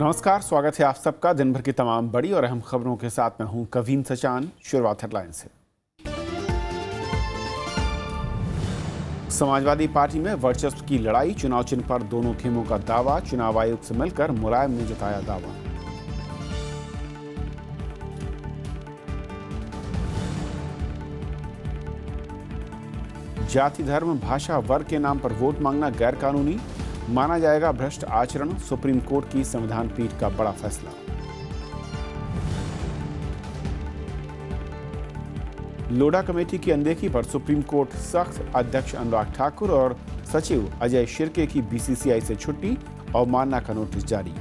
नमस्कार, स्वागत है आप सबका दिन भर की तमाम बड़ी और अहम खबरों के साथ मैं हूं कवीन सचान। शुरुआत हेडलाइन से। समाजवादी पार्टी में वर्चस्व की लड़ाई, चुनाव चिन्ह पर दोनों खेमों का दावा। चुनाव आयोग से मिलकर मुलायम ने जताया दावा। जाति, धर्म, भाषा, वर्ग के नाम पर वोट मांगना गैर कानूनी, माना जाएगा भ्रष्ट आचरण। सुप्रीम कोर्ट की संविधान पीठ का बड़ा फैसला। लोढ़ा कमेटी की अनदेखी पर सुप्रीम कोर्ट सख्त। अध्यक्ष अनुराग ठाकुर और सचिव अजय शिर्के की बीसीसीआई से छुट्टी, अवमानना का नोटिस जारी।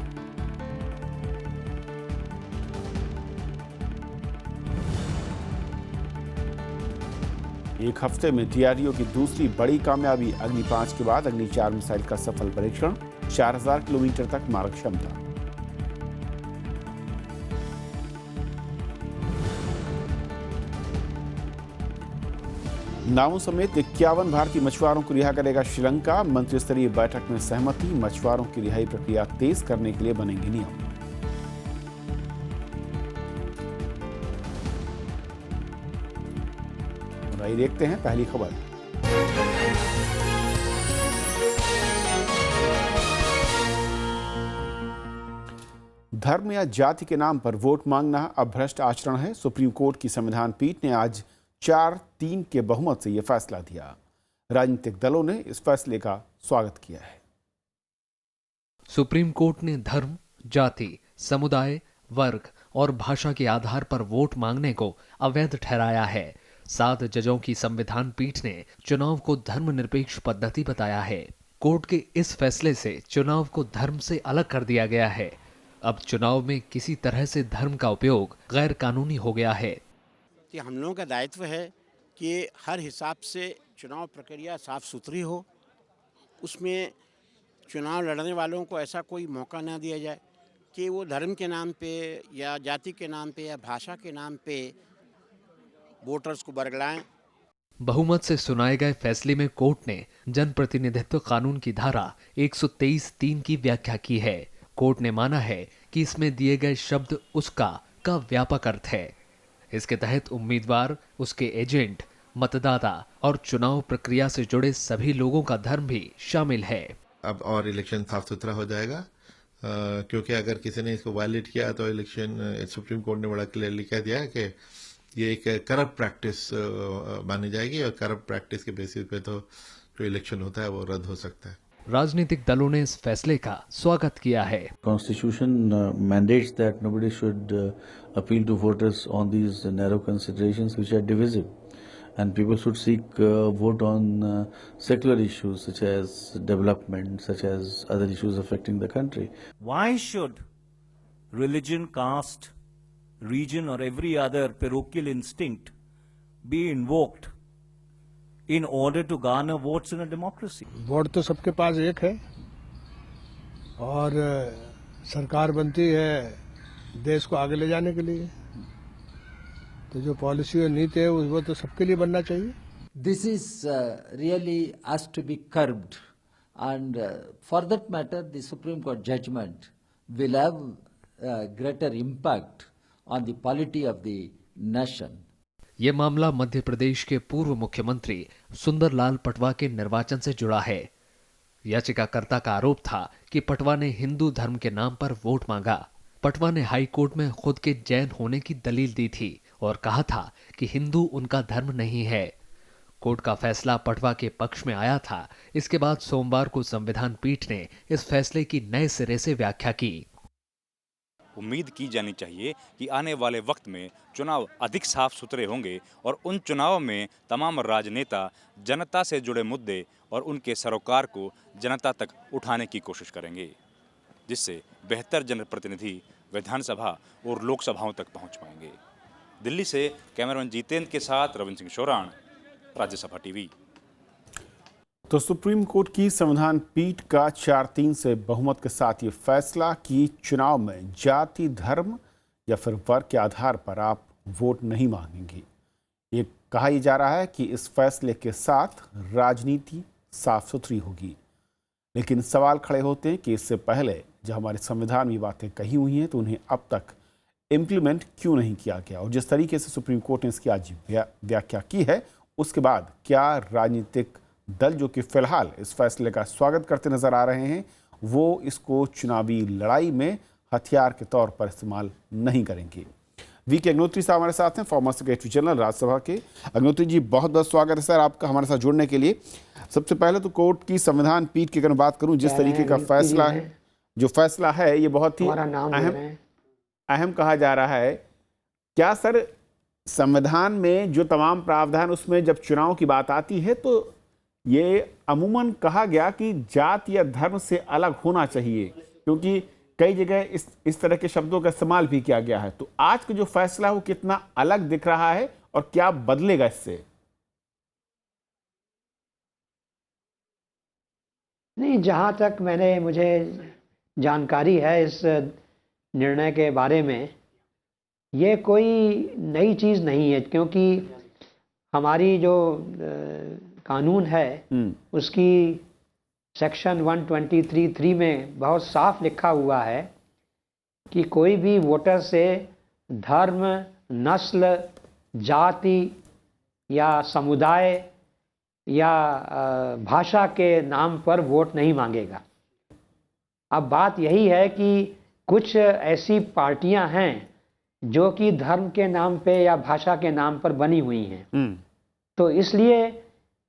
एक हफ्ते में डीआरडीओ की दूसरी बड़ी कामयाबी। अग्नि 5 के बाद अग्नि 4 मिसाइल का सफल परीक्षण। 4000 किलोमीटर तक मारक क्षमता। नावों समेत 51 भारतीय मछुआरों को रिहा करेगा श्रीलंका। मंत्री स्तरीय बैठक में सहमति। मछुआरों की रिहाई प्रक्रिया तेज करने के लिए बनेंगे नियम। आइए देखते हैं पहली खबर। धर्म या जाति के नाम पर वोट मांगना अब भ्रष्ट आचरण है। सुप्रीम कोर्ट की संविधान पीठ ने आज 4-3 के बहुमत से यह फैसला दिया। राजनीतिक दलों ने इस फैसले का स्वागत किया है। सुप्रीम कोर्ट ने धर्म, जाति, समुदाय, वर्ग और भाषा के आधार पर वोट मांगने को अवैध ठहराया है। 7 जजों की संविधान पीठ ने चुनाव को धर्मनिरपेक्ष पद्धति बताया है। कोर्ट के इस फैसले से चुनाव को धर्म से अलग कर दिया गया है। अब चुनाव में किसी तरह से धर्म का उपयोग गैर कानूनी हो गया है। कि हम लोगों का दायित्व है कि हर हिसाब से चुनाव प्रक्रिया साफ सुथरी हो, उसमें चुनाव लड़ने वालों को ऐसा कोई मौका ना दिया जाए कि वो धर्म के नाम पे या जाति के नाम पे या भाषा के नाम पे वोटर्स को बरगलाएं। बहुमत से सुनाए गए फैसले में कोर्ट ने जनप्रतिनिधित्व कानून की धारा 123(3) की व्याख्या की है। कोर्ट ने माना है कि इसमें दिए गए शब्द उसका का व्यापक अर्थ है। इसके तहत उम्मीदवार, उसके एजेंट, मतदाता और चुनाव प्रक्रिया से जुड़े सभी लोगों का धर्म भी शामिल है। अब और इलेक्शन साफ सुथरा हो जाएगा, क्योंकि अगर किसी ने इसको वायलेट किया तो इलेक्शन सुप्रीम कोर्ट ने बड़ा क्लियरली कह दिया है कि ये एक करप्ट प्रैक्टिस मानी जाएगी और करप्ट प्रैक्टिस के बेसिस पे तो जो इलेक्शन होता है वो रद्द हो सकता है। राजनीतिक दलों ने इस फैसले का स्वागत किया है। Constitution mandates that nobody should appeal to voters on these narrow considerations which are divisive, and people should seek vote on secular issues such as development, such as other issues affecting the country. Why should religion, caste, region or every other parochial instinct be invoked in order to garner votes in a democracy? Vote तो सबके पास एक है और सरकार बनती है देश को आगे ले जाने के लिए, तो जो पॉलिसी और नीति है वो तो सबके लिए बनना चाहिए। This is really has to be curbed, and for that matter the Supreme Court judgment will have greater impact on the polity of the nation. ये मामला मध्य प्रदेश के पूर्व मुख्यमंत्री सुंदरलाल पटवा के निर्वाचन से जुड़ा है। याचिकाकर्ता का आरोप था कि पटवा ने हिंदू धर्म के नाम पर वोट मांगा। पटवा ने हाई कोर्ट में खुद के जैन होने की दलील दी थी और कहा था कि हिंदू उनका धर्म नहीं है। कोर्ट का फैसला पटवा के पक्ष में आया था। इसके बाद सोमवार को संविधान पीठ ने इस फैसले की नए सिरे से व्याख्या की। उम्मीद की जानी चाहिए कि आने वाले वक्त में चुनाव अधिक साफ सुथरे होंगे और उन चुनावों में तमाम राजनेता जनता से जुड़े मुद्दे और उनके सरोकार को जनता तक उठाने की कोशिश करेंगे, जिससे बेहतर जनप्रतिनिधि विधानसभा और लोकसभाओं तक पहुंच पाएंगे। दिल्ली से कैमरामैन जितेंद्र के साथ रविंद्र सिंह शोराण, राज्यसभा टीवी। तो सुप्रीम कोर्ट की संविधान पीठ का 4-3 से बहुमत के साथ ये फैसला कि चुनाव में जाति, धर्म या फिर वर्ग के आधार पर आप वोट नहीं मांगेंगे। ये कहा जा रहा है कि इस फैसले के साथ राजनीति साफ सुथरी होगी। लेकिन सवाल खड़े होते हैं कि इससे पहले जब हमारे संविधान में बातें कही हुई हैं तो उन्हें अब तक इम्प्लीमेंट क्यों नहीं किया गया, और जिस तरीके से सुप्रीम कोर्ट ने इसकी आज व्याख्या की है, उसके बाद क्या राजनीतिक दल जो कि फिलहाल इस फैसले का स्वागत करते नजर आ रहे हैं, वो इसको चुनावी लड़ाई में हथियार के तौर पर इस्तेमाल नहीं करेंगे। वी.के. अग्निहोत्री साहब हमारे साथ हैं, फॉर्मर सेक्रेटरी जनरल राज्यसभा के। अग्निहोत्री जी, बहुत बहुत स्वागत है सर आपका हमारे साथ जुड़ने के लिए। सबसे पहले तो कोर्ट की संविधान पीठ की अगर बात करूं, जिस तरीके का फैसला है, जो फैसला है ये बहुत ही अहम कहा जा रहा है। क्या सर संविधान में जो तमाम प्रावधान, उसमें जब चुनाव की बात आती है तो ये अमूमन कहा गया कि जात या धर्म से अलग होना चाहिए, क्योंकि कई जगह इस तरह के शब्दों का इस्तेमाल भी किया गया है। तो आज का जो फैसला है वो कितना अलग दिख रहा है और क्या बदलेगा इससे? नहीं, जहाँ तक मुझे जानकारी है इस निर्णय के बारे में, ये कोई नई चीज़ नहीं है, क्योंकि हमारी जो कानून है उसकी सेक्शन 123(3) में बहुत साफ लिखा हुआ है कि कोई भी वोटर से धर्म, नस्ल, जाति या समुदाय या भाषा के नाम पर वोट नहीं मांगेगा। अब बात यही है कि कुछ ऐसी पार्टियां हैं जो कि धर्म के नाम पे या भाषा के नाम पर बनी हुई हैं। तो इसलिए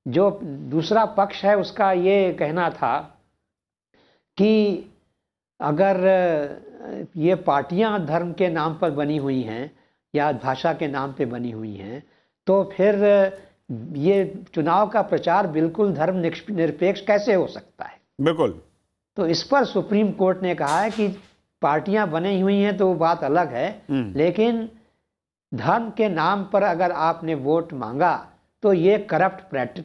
जो दूसरा पक्ष है उसका ये कहना था कि अगर ये पार्टियां धर्म के नाम पर बनी हुई हैं या भाषा के नाम पे बनी हुई हैं, तो फिर ये चुनाव का प्रचार बिल्कुल धर्म निरपेक्ष कैसे हो सकता है? बिल्कुल। तो इस पर सुप्रीम कोर्ट ने कहा है कि पार्टियां बनी हुई हैं तो बात अलग है, लेकिन धर्म के नाम पर अगर आपने वोट मांगा तो ये करप्ट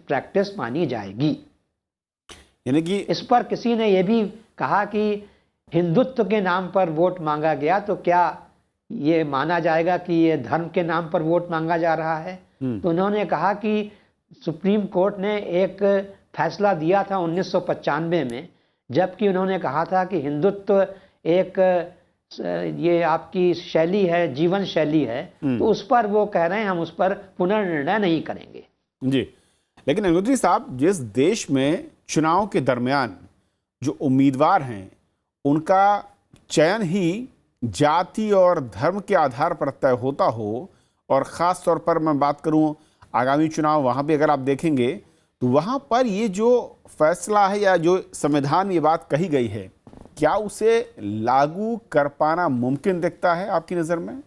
प्रैक्टिस मानी जाएगी। यानी कि इस पर किसी ने ये भी कहा कि हिंदुत्व के नाम पर वोट मांगा गया तो क्या ये माना जाएगा कि ये धर्म के नाम पर वोट मांगा जा रहा है? तो उन्होंने कहा कि सुप्रीम कोर्ट ने एक फैसला दिया था 1995 में, जबकि उन्होंने कहा था कि हिंदुत्व एक ये आपकी शैली है, जीवन शैली है, तो उस पर वो कह रहे हैं हम उस पर पुनर्निर्णय नहीं करेंगे। जी, लेकिन अग्निहोत्री साहब, जिस देश में चुनाव के दरमियान जो उम्मीदवार हैं उनका चयन ही जाति और धर्म के आधार पर तय होता हो, और ख़ास तौर पर मैं बात करूं आगामी चुनाव, वहाँ पे अगर आप देखेंगे तो वहाँ पर ये जो फैसला है या जो संविधान में ये बात कही गई है, क्या उसे लागू कर पाना मुमकिन दिखता है आपकी नज़र में?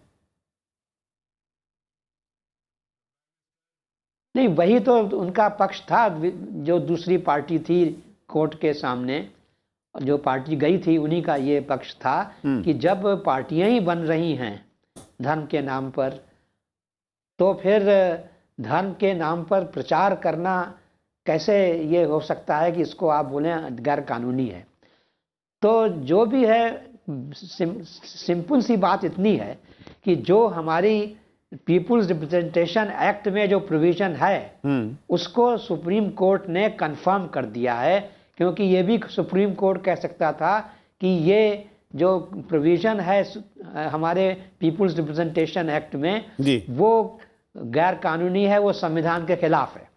नहीं, वही तो उनका पक्ष था। जो दूसरी पार्टी थी कोर्ट के सामने, जो पार्टी गई थी, उन्हीं का ये पक्ष था कि जब पार्टियां ही बन रही हैं धर्म के नाम पर, तो फिर धर्म के नाम पर प्रचार करना कैसे ये हो सकता है कि इसको आप बोलें गैर कानूनी है। तो जो भी है, सिंपल सी बात इतनी है कि जो हमारी पीपुल्स रिप्रेजेंटेशन एक्ट में जो प्रोविजन है उसको सुप्रीम कोर्ट ने कंफर्म कर दिया है, क्योंकि ये भी सुप्रीम कोर्ट कह सकता था कि ये जो प्रोविजन है हमारे पीपुल्स रिप्रेजेंटेशन एक्ट में वो गैर कानूनी है, वो संविधान के खिलाफ है।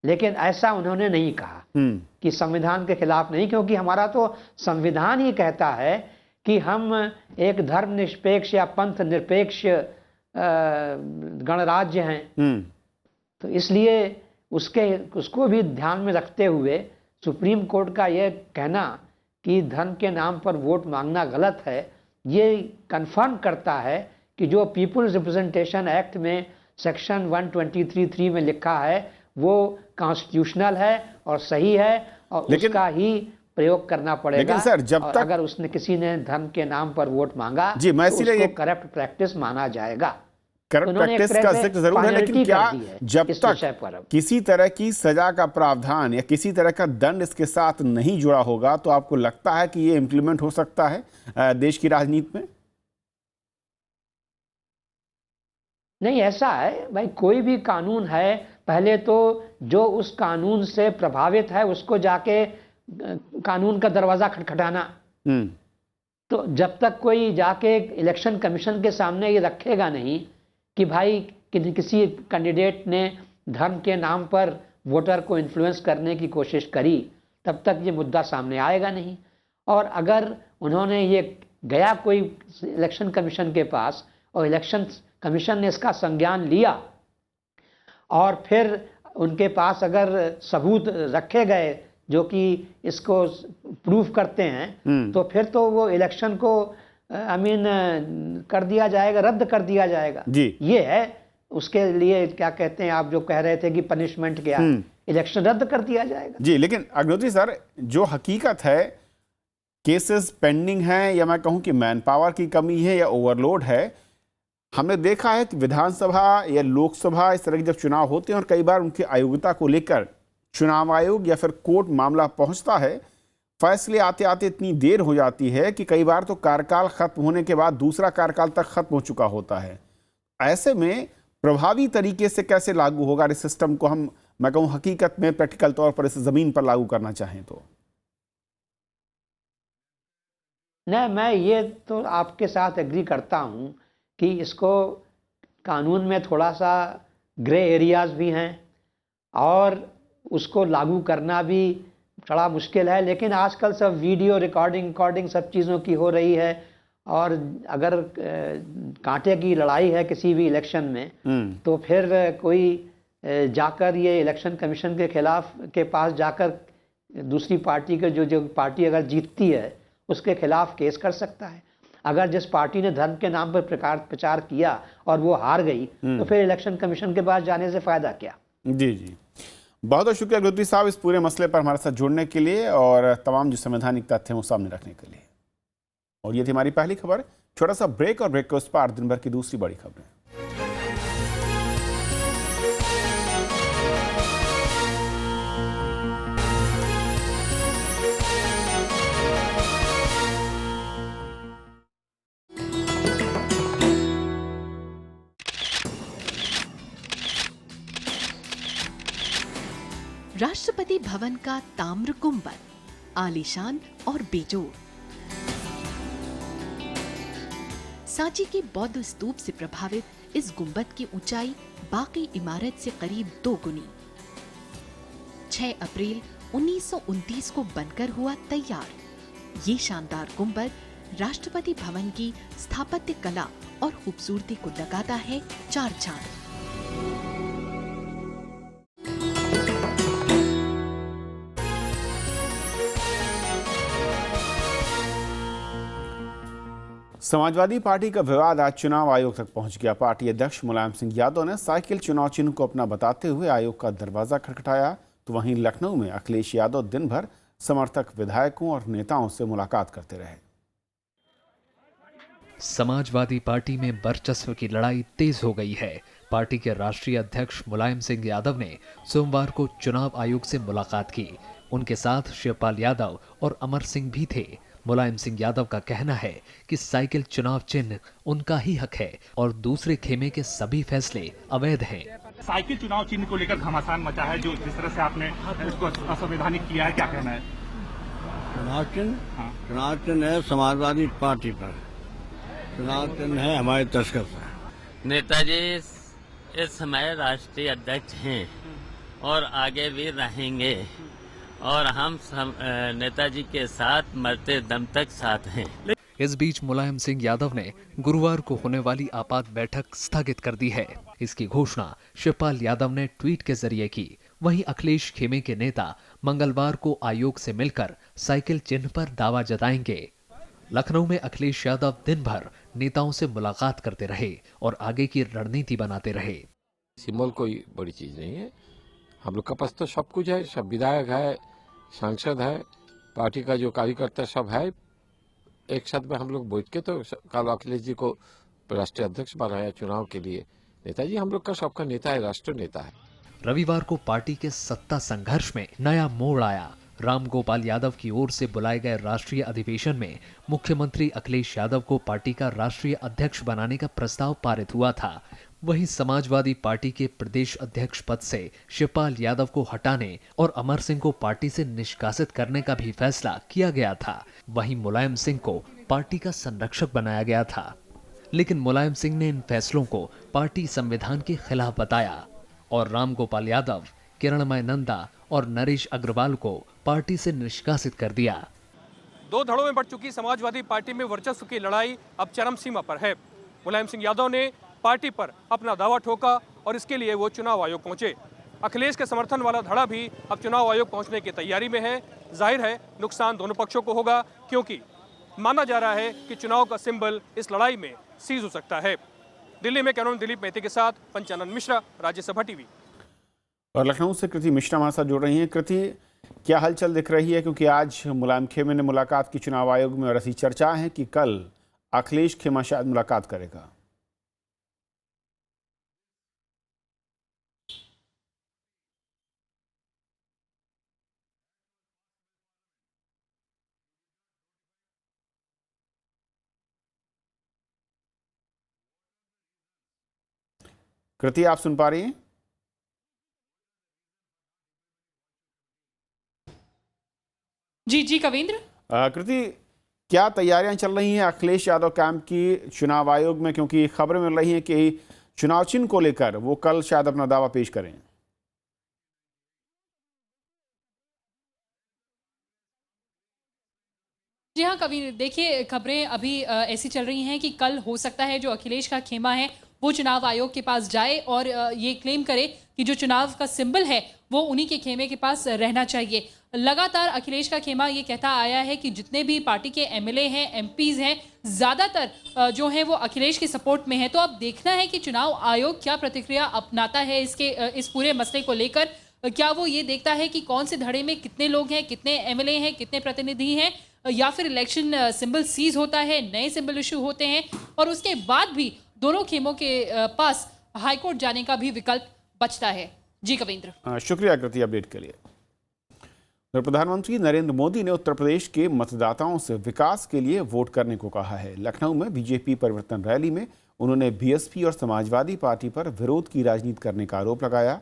लेकिन ऐसा उन्होंने नहीं कहा कि संविधान के खिलाफ नहीं, क्योंकि हमारा तो संविधान ही कहता है कि हम एक धर्म निरपेक्ष या पंथ निरपेक्ष गणराज्य हैं। तो इसलिए उसको भी ध्यान में रखते हुए सुप्रीम कोर्ट का यह कहना कि धर्म के नाम पर वोट मांगना गलत है, ये कंफर्म करता है कि जो पीपुल्स रिप्रेजेंटेशन एक्ट में सेक्शन 123(3) में लिखा है वो कॉन्स्टिट्यूशनल है और सही है, और उसका ही प्रयोग करना पड़ेगा। लेकिन सर, जब तक अगर उसने किसी ने धर्म के नाम पर वोट मांगा जी, मैं तो उसको करप्ट प्रैक्टिस माना जाएगा। करप्ट प्रैक्टिस का जिक्र जरूर है, लेकिन क्या जब तक किसी तरह की सजा का प्रावधान या किसी तरह का दंड इसके साथ नहीं जुड़ा होगा, तो आपको लगता है कि ये इम्प्लीमेंट हो सकता है देश की राजनीति में? नहीं, ऐसा है भाई, कोई भी कानून है, पहले तो जो उस कानून से प्रभावित है उसको जाके कानून का दरवाजा खटखटाना, तो जब तक कोई जाके इलेक्शन कमीशन के सामने ये रखेगा नहीं कि भाई किसी कैंडिडेट ने धर्म के नाम पर वोटर को इन्फ्लुएंस करने की कोशिश करी, तब तक ये मुद्दा सामने आएगा नहीं। और अगर उन्होंने ये गया कोई इलेक्शन कमीशन के पास और इलेक्शन कमीशन ने इसका संज्ञान लिया और फिर उनके पास अगर सबूत रखे गए जो कि इसको प्रूफ करते हैं, तो फिर तो वो इलेक्शन को कर दिया जाएगा, रद्द कर दिया जाएगा जी। ये है उसके लिए क्या कहते हैं, आप जो कह रहे थे कि पनिशमेंट क्या है, इलेक्शन रद्द कर दिया जाएगा जी। लेकिन अग्निहोत्री सर, जो हकीकत है केसेस पेंडिंग हैं, या मैं कहूं कि मैन पावर की कमी है या ओवरलोड है। हमने देखा है कि विधानसभा या लोकसभा इस तरह के जब चुनाव होते हैं और कई बार उनकी अयोग्यता को लेकर चुनाव आयोग या फिर कोर्ट मामला पहुंचता है, फैसले आते आते इतनी देर हो जाती है कि कई बार तो कार्यकाल खत्म होने के बाद दूसरा कार्यकाल तक खत्म हो चुका होता है। ऐसे में प्रभावी तरीके से कैसे लागू होगा इस सिस्टम को, हम मैं कहूँ हकीकत में प्रैक्टिकल तौर पर इसे जमीन पर लागू करना चाहें तो? नहीं, मैं ये तो आपके साथ एग्री करता हूँ कि इसको कानून में थोड़ा सा ग्रे एरियाज भी हैं और उसको लागू करना भी बड़ा मुश्किल है। लेकिन आजकल सब वीडियो रिकॉर्डिंग सब चीज़ों की हो रही है, और अगर कांटे की लड़ाई है किसी भी इलेक्शन में, तो फिर कोई जाकर ये इलेक्शन कमीशन के खिलाफ के पास जाकर दूसरी पार्टी के जो पार्टी अगर जीतती है उसके खिलाफ केस कर सकता है। अगर जिस पार्टी ने धर्म के नाम पर प्रचार किया और वो हार गई, तो फिर इलेक्शन कमीशन के पास जाने से फायदा क्या? जी जी, बहुत बहुत शुक्रिया अग्निहोत्री साहब इस पूरे मसले पर हमारे साथ जुड़ने के लिए और तमाम जो संवैधानिक तथ्य हैं वो सामने रखने के लिए। और ये थी हमारी पहली खबर। छोटा सा ब्रेक और ब्रेक के उस पार दिन भर की दूसरी बड़ी खबरें। राष्ट्रपति भवन का ताम्र गुंबद आलीशान और बेजोड़। सांची के बौद्ध स्तूप से प्रभावित इस गुंबद की ऊंचाई बाकी इमारत से करीब 2 गुनी। 6 अप्रैल 1929 को बनकर हुआ तैयार। ये शानदार गुंबद राष्ट्रपति भवन की स्थापत्य कला और खूबसूरती को लगाता है 4 चांद। समाजवादी पार्टी का विवाद आज चुनाव आयोग तक पहुंच गया। पार्टी अध्यक्ष मुलायम सिंह यादव ने साइकिल चुनाव चिन्ह को अपना बताते हुए आयोग का दरवाजा खटखटाया, तो वहीं लखनऊ में अखिलेश यादव दिन भर समर्थक विधायकों और नेताओं से मुलाकात करते रहे। समाजवादी पार्टी में वर्चस्व की लड़ाई तेज हो गई है। पार्टी के राष्ट्रीय अध्यक्ष मुलायम सिंह यादव ने सोमवार को चुनाव आयोग से मुलाकात की। उनके साथ शिवपाल यादव और अमर सिंह भी थे। मुलायम सिंह यादव का कहना है कि साइकिल चुनाव चिन्ह उनका ही हक है और दूसरे खेमे के सभी फैसले अवैध हैं। साइकिल चुनाव चिन्ह को लेकर घमासान मचा है, जो जिस तरह से आपने इसको असंवैधानिक किया है, क्या कहना है? चुनाव चिन्ह है समाजवादी पार्टी पर, चुनाव चिन्ह है हमारे तस्कर पर। नेताजी इस समय राष्ट्रीय अध्यक्ष हैं और आगे भी रहेंगे और हम नेताजी के साथ मरते दम तक साथ हैं। इस बीच मुलायम सिंह यादव ने गुरुवार को होने वाली आपात बैठक स्थगित कर दी है। इसकी घोषणा शिवपाल यादव ने ट्वीट के जरिए की। वहीं अखिलेश खेमे के नेता मंगलवार को आयोग से मिलकर साइकिल चिन्ह पर दावा जताएंगे। लखनऊ में अखिलेश यादव दिन भर नेताओं से मुलाकात करते रहे और आगे की रणनीति बनाते रहे। सिंबल कोई बड़ी चीज नहीं है, हम लोग का पास तो सब कुछ है, सब विधायक है, सांसद है, पार्टी का जो कार्यकर्ता सब है। एक साथ में हम लोग बैठ के तो कल अखिलेश जी को राष्ट्रीय अध्यक्ष बनाया चुनाव के लिए। नेताजी हम लोग का सबका नेता है, राष्ट्रीय नेता है। रविवार को पार्टी के सत्ता संघर्ष में नया मोड़ आया। राम गोपाल यादव की ओर से बुलाए गए राष्ट्रीय अधिवेशन में मुख्यमंत्री अखिलेश यादव को पार्टी का राष्ट्रीय अध्यक्ष बनाने का प्रस्ताव पारित हुआ था। वहीं समाजवादी पार्टी के प्रदेश अध्यक्ष पद से शिवपाल यादव को हटाने और अमर सिंह को पार्टी से निष्कासित करने का भी फैसला किया गया था। वहीं मुलायम सिंह को पार्टी का संरक्षक बनाया गया था। लेकिन मुलायम सिंह ने इन फैसलों को पार्टी संविधान के खिलाफ बताया और रामगोपाल यादव, किरणमय नंदा और नरेश अग्रवाल को पार्टी से निष्कासित कर दिया। दो धड़ों में बढ़ चुकी समाजवादी पार्टी में वर्चस्व की लड़ाई अब चरम सीमा पर है। मुलायम सिंह यादव ने पार्टी पर अपना दावा ठोका और इसके लिए वो चुनाव आयोग पहुंचे। अखिलेश के समर्थन वाला धड़ा भी अब चुनाव आयोग पहुंचने की तैयारी में है। जाहिर है नुकसान दोनों पक्षों को होगा, क्योंकि माना जा रहा है कि चुनाव का सिंबल इस लड़ाई में सीज हो सकता है। दिल्ली में कैमरामैन दिलीप मेहती के साथ पंचानन मिश्रा, राज्यसभा टीवी। और लखनऊ से कृति मिश्रा हमारे साथ जुड़ रही हैं। कृति, क्या हलचल दिख रही है, क्योंकि आज मुलायम खेमे ने मुलाकात की चुनाव आयोग में और ऐसी चर्चा है कि कल अखिलेश खेमा शायद मुलाकात करेगा। कृति, आप सुन पा रही हैं? जी कविंद्र। कृति, क्या तैयारियां चल रही हैं अखिलेश यादव कैंप की चुनाव आयोग में, क्योंकि खबरें मिल रही हैं कि चुनाव चिन्ह को लेकर वो कल शायद अपना दावा पेश करें। जी हाँ कविंद्र, देखिए खबरें अभी ऐसी चल रही हैं कि कल हो सकता है जो अखिलेश का खेमा है वो चुनाव आयोग के पास जाए और ये क्लेम करे कि जो चुनाव का सिंबल है वो उन्हीं के खेमे के पास रहना चाहिए। लगातार अखिलेश का खेमा ये कहता आया है कि जितने भी पार्टी के एमएलए हैं, एमपीज हैं, ज़्यादातर जो हैं वो अखिलेश के सपोर्ट में हैं। तो अब देखना है कि चुनाव आयोग क्या प्रतिक्रिया अपनाता है इस पूरे मसले को लेकर। क्या वो ये देखता है कि कौन से धड़े में कितने लोग हैं, कितने एमएलए हैं, कितने प्रतिनिधि हैं, या फिर इलेक्शन सिंबल सीज होता है, नए सिंबल इशू होते हैं और उसके बाद भी दोनों खेमों के पास हाईकोर्ट जाने का भी विकल्प बचता है। जी कविंद्र। शुक्रिया कृति अपडेट के लिए। प्रधानमंत्री नरेंद्र मोदी ने उत्तर प्रदेश के मतदाताओं से विकास के लिए वोट करने को कहा है। लखनऊ में बीजेपी परिवर्तन रैली में उन्होंने बीएसपी और समाजवादी पार्टी पर विरोध की राजनीति करने का आरोप लगाया।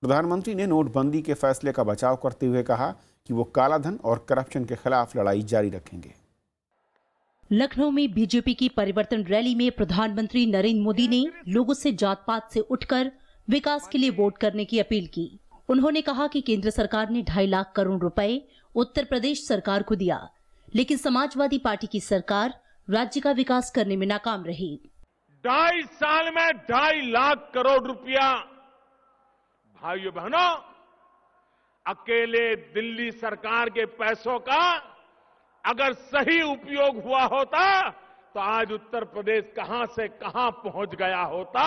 प्रधानमंत्री ने नोटबंदी के फैसले का बचाव करते हुए कहा कि वो कालाधन और करप्शन के खिलाफ लड़ाई जारी रखेंगे। लखनऊ में बीजेपी की परिवर्तन रैली में प्रधानमंत्री नरेंद्र मोदी ने लोगों से जात पात से उठकर विकास के लिए वोट करने की अपील की। उन्होंने कहा कि केंद्र सरकार ने 2.5 लाख करोड़ रुपए उत्तर प्रदेश सरकार को दिया, लेकिन समाजवादी पार्टी की सरकार राज्य का विकास करने में नाकाम रही। 2.5 साल में 2.5 लाख करोड़ रुपया, भाइयों बहनों, अकेले दिल्ली सरकार के पैसों का अगर सही उपयोग हुआ होता तो आज उत्तर प्रदेश कहां से कहां पहुंच गया होता।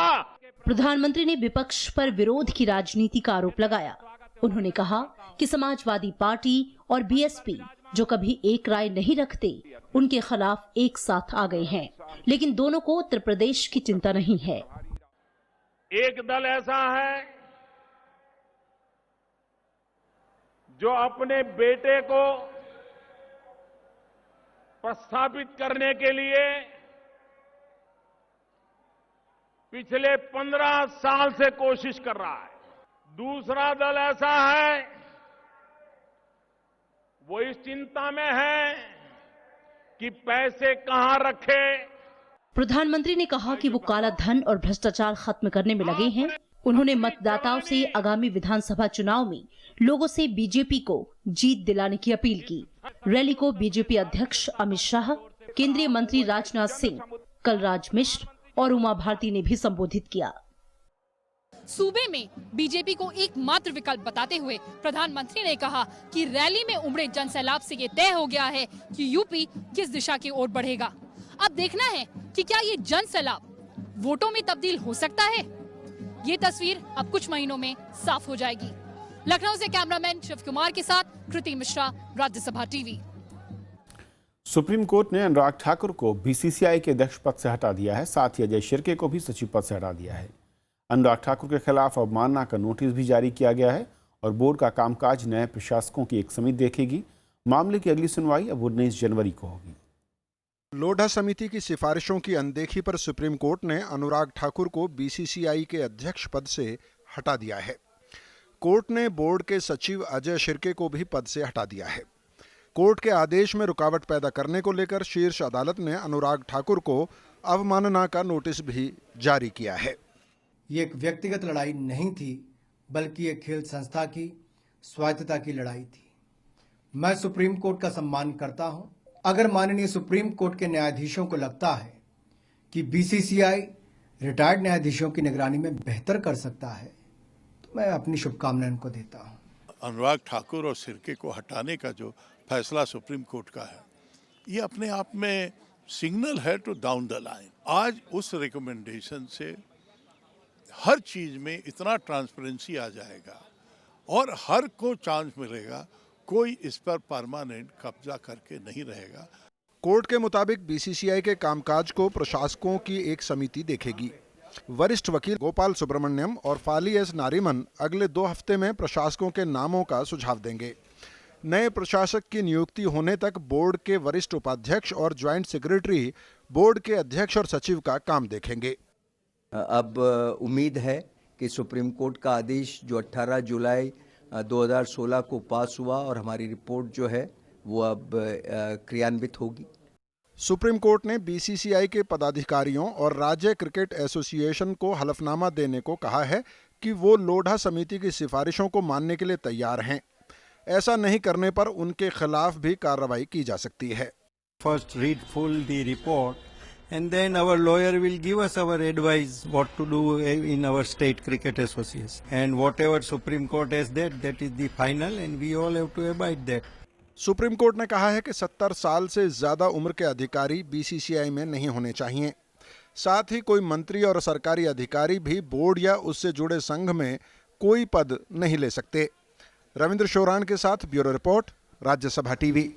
प्रधानमंत्री ने विपक्ष पर विरोध की राजनीति का आरोप लगाया। उन्होंने कहा कि समाजवादी पार्टी और बीएसपी जो कभी एक राय नहीं रखते, उनके खिलाफ एक साथ आ गए हैं, लेकिन दोनों को उत्तर प्रदेश की चिंता नहीं है। एक दल ऐसा है जो अपने बेटे को प्रस्थापित करने के लिए पिछले 15 साल से कोशिश कर रहा है। दूसरा दल ऐसा है वो इस चिंता में है कि पैसे कहां रखे। प्रधानमंत्री ने कहा कि वो काला धन और भ्रष्टाचार खत्म करने में लगे हैं। उन्होंने मतदाताओं से आगामी विधानसभा चुनाव में लोगों से बीजेपी को जीत दिलाने की अपील की। रैली को बीजेपी अध्यक्ष अमित शाह, केंद्रीय मंत्री राजनाथ सिंह, कलराज मिश्र और उमा भारती ने भी संबोधित किया। सूबे में बीजेपी को एकमात्र विकल्प बताते हुए प्रधानमंत्री ने कहा कि रैली में उमड़े जनसैलाब से ये तय हो गया है कि यूपी किस दिशा की ओर बढ़ेगा। अब देखना है कि क्या ये जनसैलाब वोटों में तब्दील हो सकता है। ये तस्वीर अब कुछ महीनों में साफ हो जाएगी। लखनऊ से कैमरामैन शिव कुमार के साथ Kriti Mishra, Rajya Sabha TV. Supreme court ने अनुराग ठाकुर को बीसीसीआई के अध्यक्ष पद से हटा दिया है। साथ ही अजय शिर्के को भी सचिव पद से हटा दिया है। अनुराग ठाकुर के खिलाफ अवमानना का नोटिस भी जारी किया गया है और बोर्ड का कामकाज नए प्रशासकों की एक समिति देखेगी। मामले की अगली सुनवाई अब 19 जनवरी को होगी। लोढ़ा समिति की सिफारिशों की अनदेखी पर सुप्रीम कोर्ट ने अनुराग ठाकुर को बीसीसीआई के अध्यक्ष पद से हटा दिया है। कोर्ट ने बोर्ड के सचिव अजय शिर्के को भी पद से हटा दिया है। कोर्ट के आदेश में रुकावट पैदा करने को लेकर शीर्ष अदालत ने अनुराग ठाकुर को अवमानना का नोटिस भी जारी किया है। ये एक व्यक्तिगत लड़ाई नहीं थी, बल्कि एक खेल संस्था की स्वायत्तता की लड़ाई थी। मैं सुप्रीम कोर्ट का सम्मान करता हूं। अगर माननीय सुप्रीम कोर्ट के न्यायाधीशों को लगता है कि बीसीसीआई रिटायर्ड न्यायाधीशों की निगरानी में बेहतर कर सकता है, तो मैं अपनी शुभकामनाएं उनको देता हूं। अनुराग ठाकुर और सिरके को हटाने का जो फैसला सुप्रीम कोर्ट का है, ये अपने आप में सिग्नल है टू डाउन द लाइन। आज उस रिकमेंडेशन से हर चीज में इतना ट्रांसपेरेंसी आ जाएगा और हर को चांस मिलेगा, कोई इस पर परमानेंट कब्जा करके नहीं रहेगा। कोर्ट के मुताबिक बीसीसीआई के कामकाज को प्रशासकों की एक समिति देखेगी। वरिष्ठ वकील गोपाल सुब्रमण्यम और फाली एस नारीमन अगले 2 हफ्ते में प्रशासकों के नामों का सुझाव देंगे। नए प्रशासक की नियुक्ति होने तक बोर्ड के वरिष्ठ उपाध्यक्ष और ज्वाइंट सेक्रेटरी बोर्ड के अध्यक्ष और सचिव का काम देखेंगे। अब उम्मीद है कि सुप्रीम कोर्ट का आदेश जो 18 जुलाई 2016 को पास हुआ और हमारी रिपोर्ट जो है वो अब क्रियान्वित होगी। सुप्रीम कोर्ट ने बीसीसीआई के पदाधिकारियों और राज्य क्रिकेट एसोसिएशन को हलफनामा देने को कहा है कि वो लोढ़ा समिति की सिफारिशों को मानने के लिए तैयार हैं। ऐसा नहीं करने पर उनके खिलाफ भी कार्रवाई की जा सकती है। First read full the report and then our lawyer will give us our advice what to do in our state cricket association, and whatever Supreme Court has that is the final and we all have to abide that. Supreme court ने कहा है कि 70 साल से ज्यादा उम्र के अधिकारी बीसीसीआई में नहीं होने चाहिए। साथ ही कोई मंत्री और सरकारी अधिकारी भी बोर्ड या उससे जुड़े संघ में कोई पद नहीं ले सकते। रविंद्र शोरान के साथ bureau report, Rajya Sabha TV.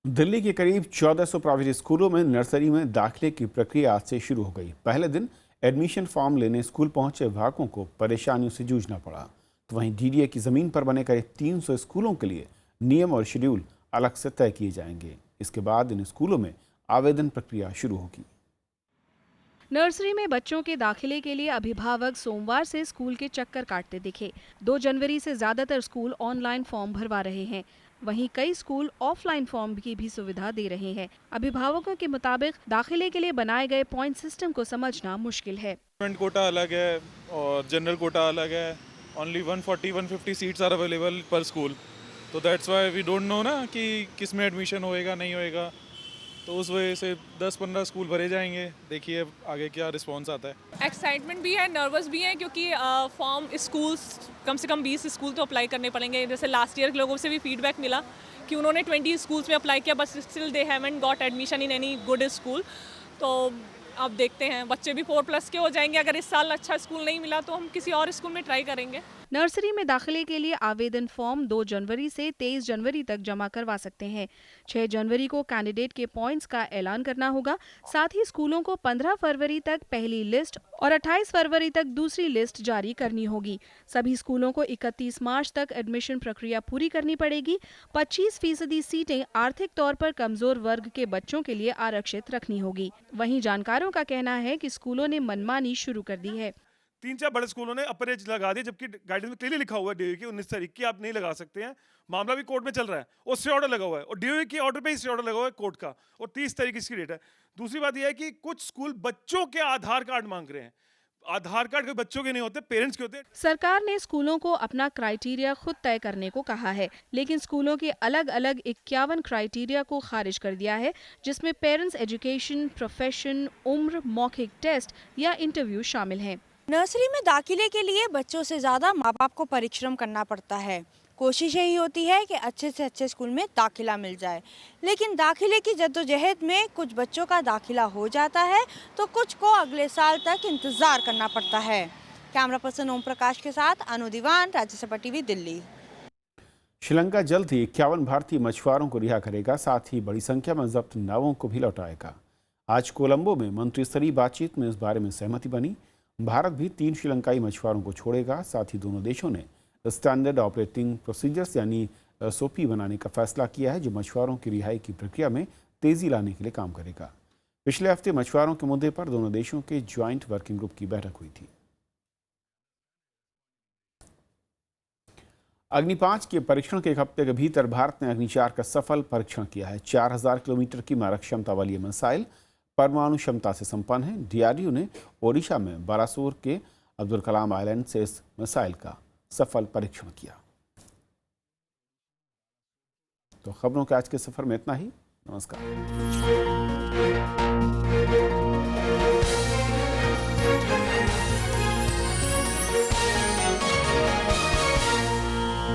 Delhi के करीब 1400 प्राइवेट स्कूलों में नर्सरी में दाखिले की प्रक्रिया आज से शुरू हो गई। पहले दिन एडमिशन फॉर्म लेने स्कूल पहुंचे अभिभावकों को परेशानियों से जूझना पड़ा। तो वहीं डीडीए की जमीन पर बने करीब 300 स्कूलों के लिए नियम और शेड्यूल अलग से तय किए जाएंगे। इसके बाद इन स्कूलों में आवेदन प्रक्रिया शुरू होगी। नर्सरी में बच्चों के दाखिले के लिए अभिभावक सोमवार से स्कूल के चक्कर काटते दिखे। 2 जनवरी से ज्यादातर स्कूल ऑनलाइन फॉर्म भरवा रहे हैं। वहीं कई स्कूल ऑफलाइन फॉर्म की भी सुविधा दे रहे हैं। अभिभावकों के मुताबिक दाखिले के लिए बनाए गए पॉइंट सिस्टम को समझना मुश्किल है। कोटा अलग है और जनरल कोटा अलग है। ओनली 140-150 सीट्स आर अवेलेबल पर स्कूल, तो that's why we don't know ना कि किस में एडमिशन होएगा नहीं होएगा। तो उस वजह से 10-15 स्कूल भरे जाएंगे। देखिए आगे क्या रिस्पांस आता है। एक्साइटमेंट भी है, नर्वस भी है, क्योंकि फॉर्म स्कूल्स कम से कम 20 स्कूल तो अप्लाई करने पड़ेंगे। जैसे लास्ट ईयर के लोगों से भी फीडबैक मिला कि उन्होंने 20 स्कूल्स में अप्लाई किया, but still they haven't got admission in any good school. तो अब देखते हैं, बच्चे भी 4+ के हो जाएंगे। अगर इस साल अच्छा स्कूल नहीं मिला तो हम किसी और स्कूल में ट्राई करेंगे। नर्सरी में दाखिले के लिए आवेदन फॉर्म 2 जनवरी से 23 जनवरी तक जमा करवा सकते हैं। 6 जनवरी को कैंडिडेट के पॉइंट्स का ऐलान करना होगा। साथ ही स्कूलों को 15 फरवरी तक पहली लिस्ट और 28 फरवरी तक दूसरी लिस्ट जारी करनी होगी। सभी स्कूलों को 31 मार्च तक एडमिशन प्रक्रिया पूरी करनी पड़ेगी। 25% सीटें आर्थिक तौर पर कमजोर वर्ग के बच्चों के लिए आरक्षित रखनी होगी। वहीं जानकारों का कहना है कि स्कूलों ने मनमानी शुरू कर दी है। 3-4 बड़े स्कूलों ने अपर एज लगा दी, जबकि गाइडेंस में क्लियरली लिखा हुआ है डीओई की 19 तारीख की आप नहीं लगा सकते हैं। मामला भी कोर्ट में चल रहा है और स्टे ऑर्डर लगा हुआ है और डीओई के ऑर्डर पे ही स्टे ऑर्डर लगा हुआ है कोर्ट का, और 30 तारीख इसकी डेट है। दूसरी बात यह है कि कुछ स्कूल बच्चों के आधार कार्ड मांग रहे हैं। आधार कार्ड के बच्चों के नहीं होते, पेरेंट्स के होते हैं। सरकार ने स्कूलों को अपना क्राइटेरिया खुद तय करने को कहा है, लेकिन स्कूलों के अलग अलग 51 क्राइटेरिया को खारिज कर दिया है, जिसमें पेरेंट्स एजुकेशन, प्रोफेशन, उम्र, मौखिक टेस्ट या इंटरव्यू शामिल हैं। नर्सरी में दाखिले के लिए बच्चों से ज़्यादा माँ बाप को परिश्रम करना पड़ता है। कोशिश यही होती है कि अच्छे से अच्छे स्कूल में दाखिला मिल जाए, लेकिन दाखिले की जद्दोजहद में कुछ बच्चों का दाखिला हो जाता है तो कुछ को अगले साल तक इंतज़ार करना पड़ता है। कैमरा पर्सन ओम प्रकाश के साथ अनु दीवान, राज्यसभा टीवी, दिल्ली। श्रीलंका जल्द ही 51 भारतीय मछुआरों को रिहा करेगा, साथ ही बड़ी संख्या में जब्त नावों को भी लौटाएगा। आज कोलंबो में मंत्री स्तरीय बातचीत में इस बारे में सहमति बनी। भारत भी 3 श्रीलंकाई मछुआरों को छोड़ेगा। साथ ही दोनों देशों ने स्टैंडर्ड ऑपरेटिंग प्रोसीजर्स यानी एसओपी बनाने का फैसला किया है, जो मछुआरों की रिहाई की प्रक्रिया में तेजी लाने के लिए काम करेगा। पिछले हफ्ते मछुआरों के मुद्दे पर दोनों देशों के ज्वाइंट वर्किंग ग्रुप की बैठक हुई थी। अग्नि 5 के परीक्षण के एक हफ्ते के भीतर भारत ने अग्नि 4 का सफल परीक्षण किया है। 4000 किलोमीटर की मारक क्षमता वाली ये मिसाइल परमाणु क्षमता से संपन्न है। डीआरडीओ ने ओडिशा में बालासोर के अब्दुल कलाम आइलैंड से इस मिसाइल का सफल परीक्षण किया। तो खबरों के आज के सफर में इतना ही। नमस्कार।